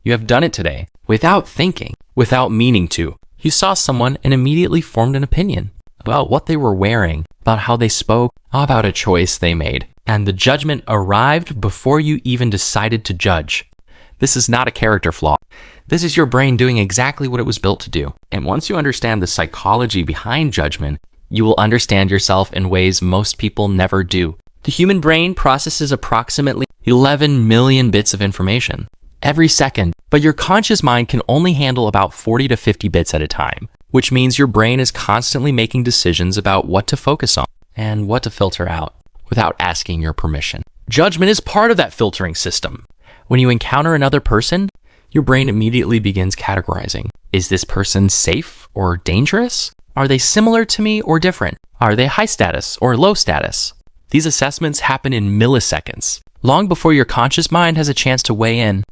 You have done it today, without thinking, without meaning to. You saw someone and immediately formed an opinion about what they were wearing, about how they spoke, about a choice they made. And the judgment arrived before you even decided to judge. This is not a character flaw. This is your brain doing exactly what it was built to do. And once you understand the psychology behind judgment, you will understand yourself in ways most people never do. The human brain processes approximately 11 million bits of information every second, but your conscious mind can only handle about 40 to 50 bits at a time, which means your brain is constantly making decisions about what to focus on and what to filter out without asking your permission. Judgment is part of that filtering system. When you encounter another person, your brain immediately begins categorizing. Is this person safe or dangerous? Are they similar to me or different? Are they high status or low status? These assessments happen in milliseconds, long before your conscious mind has a chance to weigh in.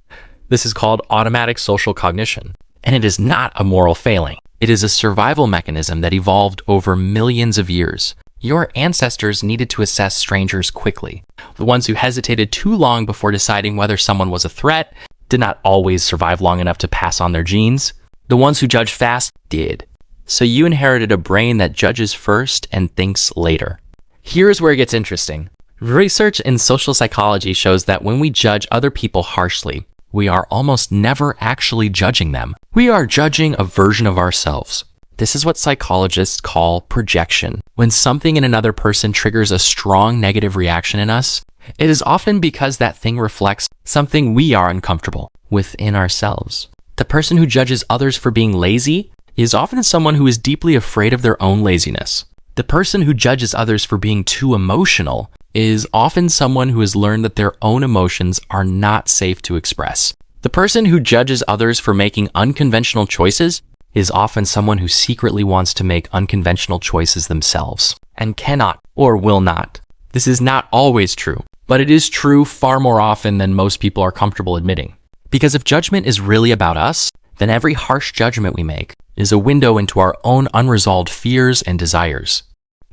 This is called automatic social cognition, and it is not a moral failing. It is a survival mechanism that evolved over millions of years. Your ancestors needed to assess strangers quickly. The ones who hesitated too long before deciding whether someone was a threat did not always survive long enough to pass on their genes. The ones who judged fast did. So you inherited a brain that judges first and thinks later. Here's where it gets interesting. Research in social psychology shows that when we judge other people harshly, we are almost never actually judging them. We are judging a version of ourselves. This is what psychologists call projection. When something in another person triggers a strong negative reaction in us, it is often because that thing reflects something we are uncomfortable within ourselves. The person who judges others for being lazy is often someone who is deeply afraid of their own laziness. The person who judges others for being too emotional is often someone who has learned that their own emotions are not safe to express. The person who judges others for making unconventional choices is often someone who secretly wants to make unconventional choices themselves and cannot or will not. This is not always true, but it is true far more often than most people are comfortable admitting. Because if judgment is really about us, then every harsh judgment we make is a window into our own unresolved fears and desires.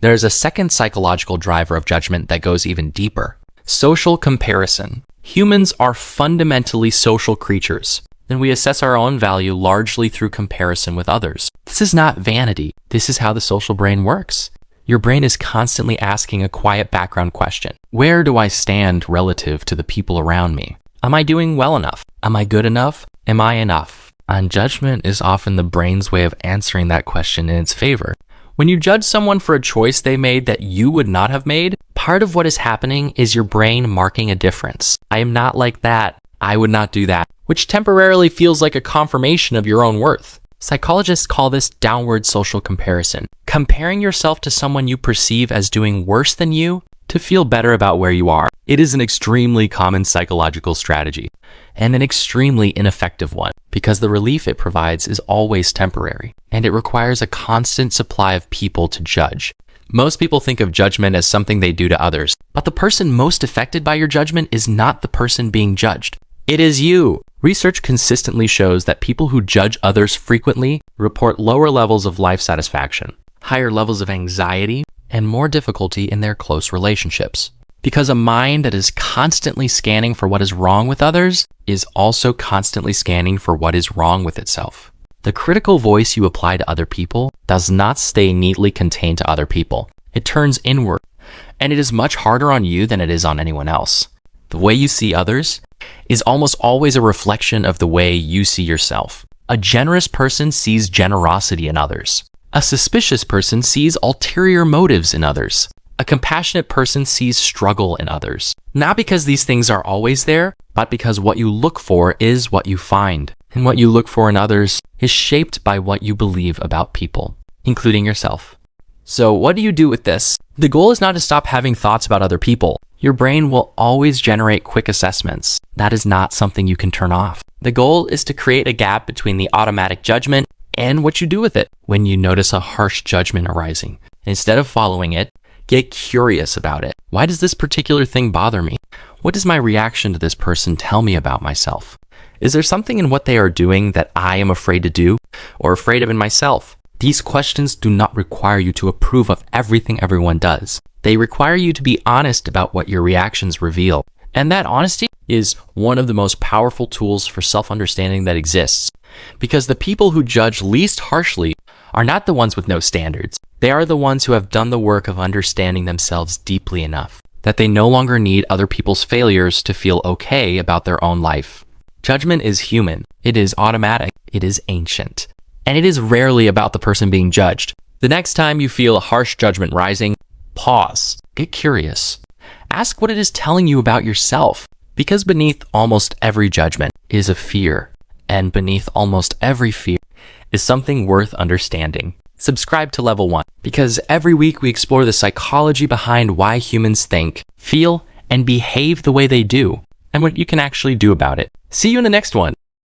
There is a second psychological driver of judgment that goes even deeper: social comparison. Humans are fundamentally social creatures, and we assess our own value largely through comparison with others. This is not vanity. This is how the social brain works. Your brain is constantly asking a quiet background question. Where do I stand relative to the people around me? Am I doing well enough? Am I good enough? Am I enough? And judgment is often the brain's way of answering that question in its favor. When you judge someone for a choice they made that you would not have made, part of what is happening is your brain marking a difference. I am not like that. I would not do that, which temporarily feels like a confirmation of your own worth. Psychologists call this downward social comparison, comparing yourself to someone you perceive as doing worse than you to feel better about where you are. It is an extremely common psychological strategy, and an extremely ineffective one, because the relief it provides is always temporary, and it requires a constant supply of people to judge. Most people think of judgment as something they do to others, but the person most affected by your judgment is not the person being judged. It is you. Research consistently shows that people who judge others frequently report lower levels of life satisfaction, higher levels of anxiety, and more difficulty in their close relationships. Because a mind that is constantly scanning for what is wrong with others is also constantly scanning for what is wrong with itself. The critical voice you apply to other people does not stay neatly contained to other people. It turns inward, and it is much harder on you than it is on anyone else. The way you see others is almost always a reflection of the way you see yourself. A generous person sees generosity in others. A suspicious person sees ulterior motives in others. A compassionate person sees struggle in others. Not because these things are always there, but because what you look for is what you find. And what you look for in others is shaped by what you believe about people, including yourself. So what do you do with this? The goal is not to stop having thoughts about other people. Your brain will always generate quick assessments. That is not something you can turn off. The goal is to create a gap between the automatic judgment and what you do with it when you notice a harsh judgment arising. Instead of following it, get curious about it. Why does this particular thing bother me? What does my reaction to this person tell me about myself? Is there something in what they are doing that I am afraid to do or afraid of in myself? These questions do not require you to approve of everything everyone does. They require you to be honest about what your reactions reveal. And that honesty is one of the most powerful tools for self-understanding that exists. Because the people who judge least harshly are not the ones with no standards. They are the ones who have done the work of understanding themselves deeply enough that they no longer need other people's failures to feel okay about their own life. Judgment is human. It is automatic. It is ancient. And it is rarely about the person being judged. The next time you feel a harsh judgment rising, pause. Get curious. Ask what it is telling you about yourself. Because beneath almost every judgment is a fear. And beneath almost every fear is something worth understanding. Subscribe to Level 1, because every week we explore the psychology behind why humans think, feel, and behave the way they do, and what you can actually do about it. See you in the next one.